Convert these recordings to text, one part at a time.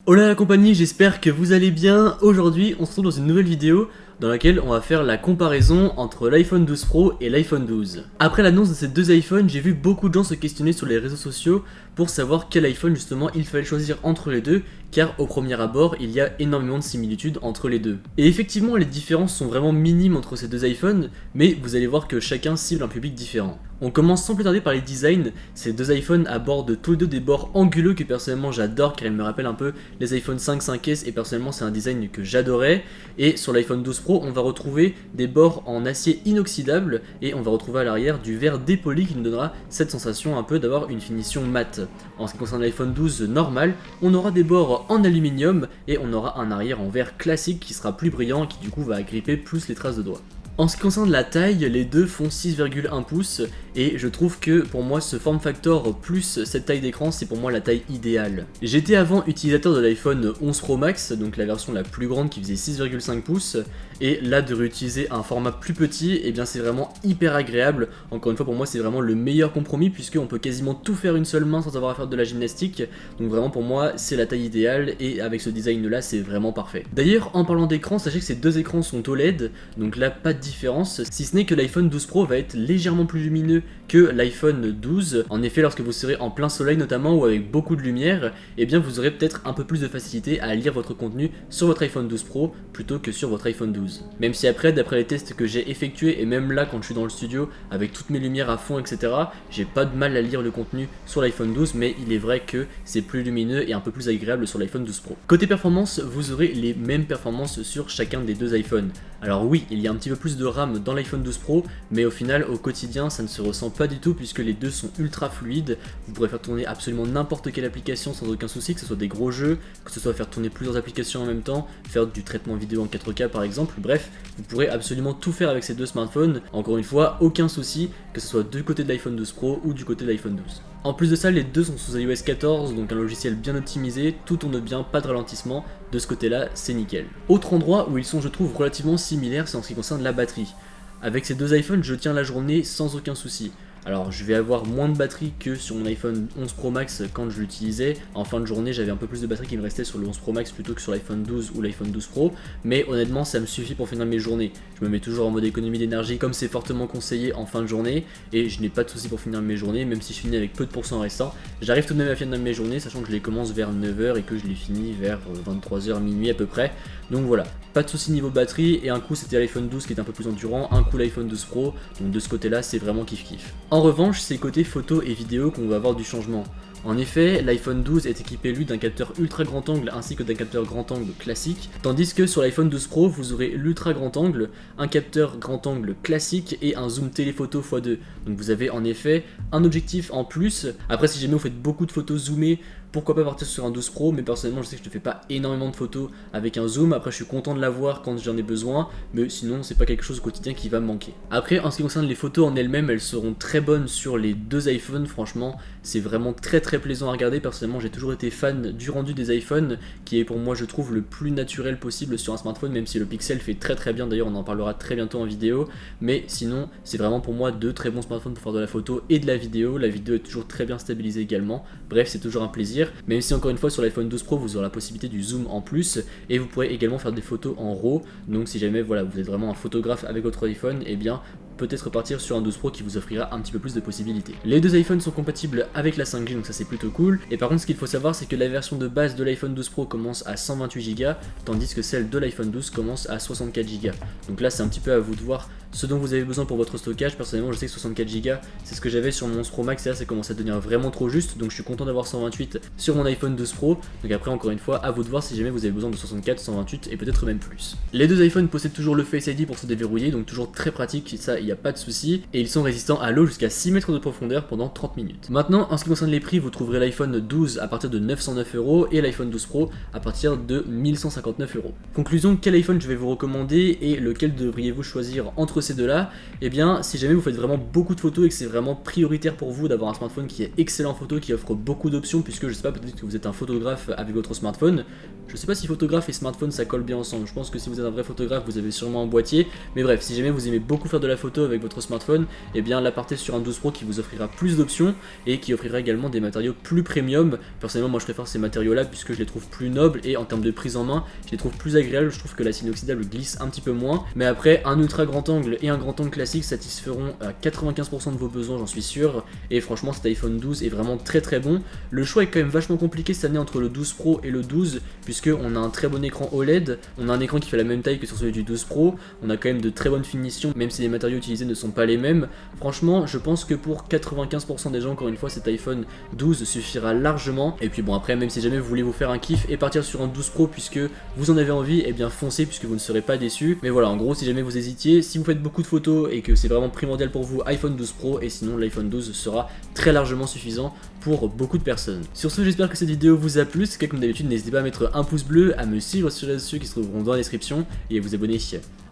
Hola la compagnie, j'espère que vous allez bien. Aujourd'hui, on se retrouve dans une nouvelle vidéo dans laquelle on va faire la comparaison entre l'iPhone 12 Pro et l'iPhone 12. Après l'annonce de ces deux iPhones, j'ai vu beaucoup de gens se questionner sur les réseaux sociaux pour savoir quel iPhone justement il fallait choisir entre les deux, car au premier abord, il y a énormément de similitudes entre les deux. Et effectivement, les différences sont vraiment minimes entre ces deux iPhones, mais vous allez voir que chacun cible un public différent. On commence sans plus tarder par les designs. Ces deux iPhones abordent tous les deux des bords anguleux que personnellement j'adore, car ils me rappellent un peu les iPhone 5, 5S, et personnellement c'est un design que j'adorais. Et sur l'iPhone 12 Pro, on va retrouver des bords en acier inoxydable, et on va retrouver à l'arrière du verre dépoli qui nous donnera cette sensation un peu d'avoir une finition mate. En ce qui concerne l'iPhone 12 normal, on aura des bords en aluminium, et on aura un arrière en verre classique qui sera plus brillant, et qui du coup va agripper plus les traces de doigts. En ce qui concerne la taille, les deux font 6,1 pouces et je trouve que pour moi ce form factor plus cette taille d'écran c'est pour moi la taille idéale. J'étais avant utilisateur de l'iPhone 11 Pro Max, donc la version la plus grande qui faisait 6,5 pouces, et là de réutiliser un format plus petit, et bien c'est vraiment hyper agréable. Encore une fois pour moi c'est vraiment le meilleur compromis puisqu'on peut quasiment tout faire une seule main sans avoir à faire de la gymnastique, donc vraiment pour moi c'est la taille idéale et avec ce design là c'est vraiment parfait. D'ailleurs en parlant d'écran, sachez que ces deux écrans sont OLED, donc là pas de différence, si ce n'est que l'iPhone 12 Pro va être légèrement plus lumineux que l'iPhone 12. En effet, lorsque vous serez en plein soleil notamment ou avec beaucoup de lumière, eh bien vous aurez peut-être un peu plus de facilité à lire votre contenu sur votre iPhone 12 Pro plutôt que sur votre iPhone 12. Même si après, d'après les tests que j'ai effectués et même là quand je suis dans le studio avec toutes mes lumières à fond etc, j'ai pas de mal à lire le contenu sur l'iPhone 12, mais il est vrai que c'est plus lumineux et un peu plus agréable sur l'iPhone 12 Pro. Côté performance, vous aurez les mêmes performances sur chacun des deux iPhones. Alors oui, il y a un petit peu plus de RAM dans l'iPhone 12 Pro, mais au final, au quotidien, ça ne se ressent pas du tout puisque les deux sont ultra fluides. Vous pourrez faire tourner absolument n'importe quelle application sans aucun souci, que ce soit des gros jeux, que ce soit faire tourner plusieurs applications en même temps, faire du traitement vidéo en 4K par exemple, bref, vous pourrez absolument tout faire avec ces deux smartphones. Encore une fois, aucun souci, que ce soit du côté de l'iPhone 12 Pro ou du côté de l'iPhone 12. En plus de ça, les deux sont sous iOS 14, donc un logiciel bien optimisé, tout tourne bien, pas de ralentissement, de ce côté-là, c'est nickel. Autre endroit où ils sont, je trouve, relativement similaires, c'est en ce qui concerne la batterie. Avec ces deux iPhones, je tiens la journée sans aucun souci. Alors je vais avoir moins de batterie que sur mon iPhone 11 Pro Max quand je l'utilisais. En fin de journée j'avais un peu plus de batterie qui me restait sur le 11 Pro Max plutôt que sur l'iPhone 12 ou l'iPhone 12 Pro. Mais honnêtement ça me suffit pour finir mes journées. Je me mets toujours en mode économie d'énergie comme c'est fortement conseillé en fin de journée. Et je n'ai pas de souci pour finir mes journées, même si je finis avec peu de pourcents restants. J'arrive tout de même à finir mes journées, sachant que je les commence vers 9h et que je les finis vers 23h, minuit à peu près. Donc voilà, pas de souci niveau batterie. Et un coup c'était l'iPhone 12 qui est un peu plus endurant, un coup l'iPhone 12 Pro. Donc de ce côté là c'est vraiment kiff kiff. En revanche, c'est côté photo et vidéo qu'on va avoir du changement. En effet, l'iPhone 12 est équipé lui d'un capteur ultra grand angle ainsi que d'un capteur grand angle classique, tandis que sur l'iPhone 12 Pro, vous aurez l'ultra grand angle, un capteur grand angle classique et un zoom téléphoto x2. Donc vous avez en effet un objectif en plus. Après, si jamais vous faites beaucoup de photos zoomées, pourquoi pas partir sur un 12 Pro, mais personnellement je sais que je ne fais pas énormément de photos avec un zoom. Après je suis content de l'avoir quand j'en ai besoin, mais sinon c'est pas quelque chose au quotidien qui va me manquer. Après en ce qui concerne les photos en elles-mêmes, elles seront très bonnes sur les deux iPhones, franchement c'est vraiment très plaisant à regarder. Personnellement j'ai toujours été fan du rendu des iPhones, qui est pour moi je trouve le plus naturel possible sur un smartphone, même si le Pixel fait très bien, d'ailleurs on en parlera très bientôt en vidéo, mais sinon c'est vraiment pour moi deux très bons smartphones pour faire de la photo et de la vidéo est toujours très bien stabilisée également, bref c'est toujours un plaisir. Même si encore une fois sur l'iPhone 12 Pro vous aurez la possibilité du zoom en plus et vous pourrez également faire des photos en RAW, donc si jamais voilà, vous êtes vraiment un photographe avec votre iPhone, et bien peut-être partir sur un 12 Pro qui vous offrira un petit peu plus de possibilités. Les deux iPhones sont compatibles avec la 5G, donc ça c'est plutôt cool. Et par contre ce qu'il faut savoir c'est que la version de base de l'iPhone 12 Pro commence à 128Go, tandis que celle de l'iPhone 12 commence à 64Go. Donc là c'est un petit peu à vous de voir ce dont vous avez besoin pour votre stockage. Personnellement je sais que 64Go c'est ce que j'avais sur mon 11 Pro Max, et là ça commence à devenir vraiment trop juste, donc je suis content d'avoir 128 sur mon iPhone 12 Pro. Donc après encore une fois à vous de voir si jamais vous avez besoin de 64, 128 et peut-être même plus. Les deux iPhones possèdent toujours le Face ID pour se déverrouiller, donc toujours très pratique, ça il n'y a pas de souci, et ils sont résistants à l'eau jusqu'à 6 mètres de profondeur pendant 30 minutes. Maintenant en ce qui concerne les prix, vous trouverez l'iPhone 12 à partir de 909€ et l'iPhone 12 Pro à partir de 1159€. Conclusion, quel iPhone je vais vous recommander et lequel devriez-vous choisir entre ces deux là? Et bien si jamais vous faites vraiment beaucoup de photos et que c'est vraiment prioritaire pour vous d'avoir un smartphone qui est excellent en photo, qui offre beaucoup d'options, puisque je sais pas, peut-être que vous êtes un photographe avec votre smartphone. Je sais pas si photographe et smartphone ça colle bien ensemble, je pense que si vous êtes un vrai photographe vous avez sûrement un boîtier, mais bref, si jamais vous aimez beaucoup faire de la photo photos avec votre smartphone, et bien là partez sur un 12 Pro qui vous offrira plus d'options et qui offrira également des matériaux plus premium. Personnellement moi je préfère ces matériaux là puisque je les trouve plus nobles et en termes de prise en main je les trouve plus agréables. Je trouve que l'acier inoxydable glisse un petit peu moins, mais après un ultra grand angle et un grand angle classique satisferont à 95% de vos besoins, j'en suis sûr, et franchement cet iPhone 12 est vraiment très bon. Le choix est quand même vachement compliqué cette année entre le 12 Pro et le 12 puisque on a un très bon écran OLED, on a un écran qui fait la même taille que sur celui du 12 Pro, on a quand même de très bonnes finitions même si les matériaux utilisés ne sont pas les mêmes. Franchement je pense que pour 95% des gens, encore une fois, cet iPhone 12 suffira largement. Et puis bon après, même si jamais vous voulez vous faire un kiff et partir sur un 12 Pro puisque vous en avez envie, et bien foncez puisque vous ne serez pas déçus. Mais voilà, en gros si jamais vous hésitiez, si vous faites beaucoup de photos et que c'est vraiment primordial pour vous, iPhone 12 Pro, et sinon l'iPhone 12 sera très largement suffisant pour beaucoup de personnes. Sur ce, j'espère que cette vidéo vous a plu. Si c'est le cas, comme d'habitude, n'hésitez pas à mettre un pouce bleu, à me suivre sur les réseaux sociaux qui se trouveront dans la description et à vous abonner.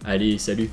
Allez, salut!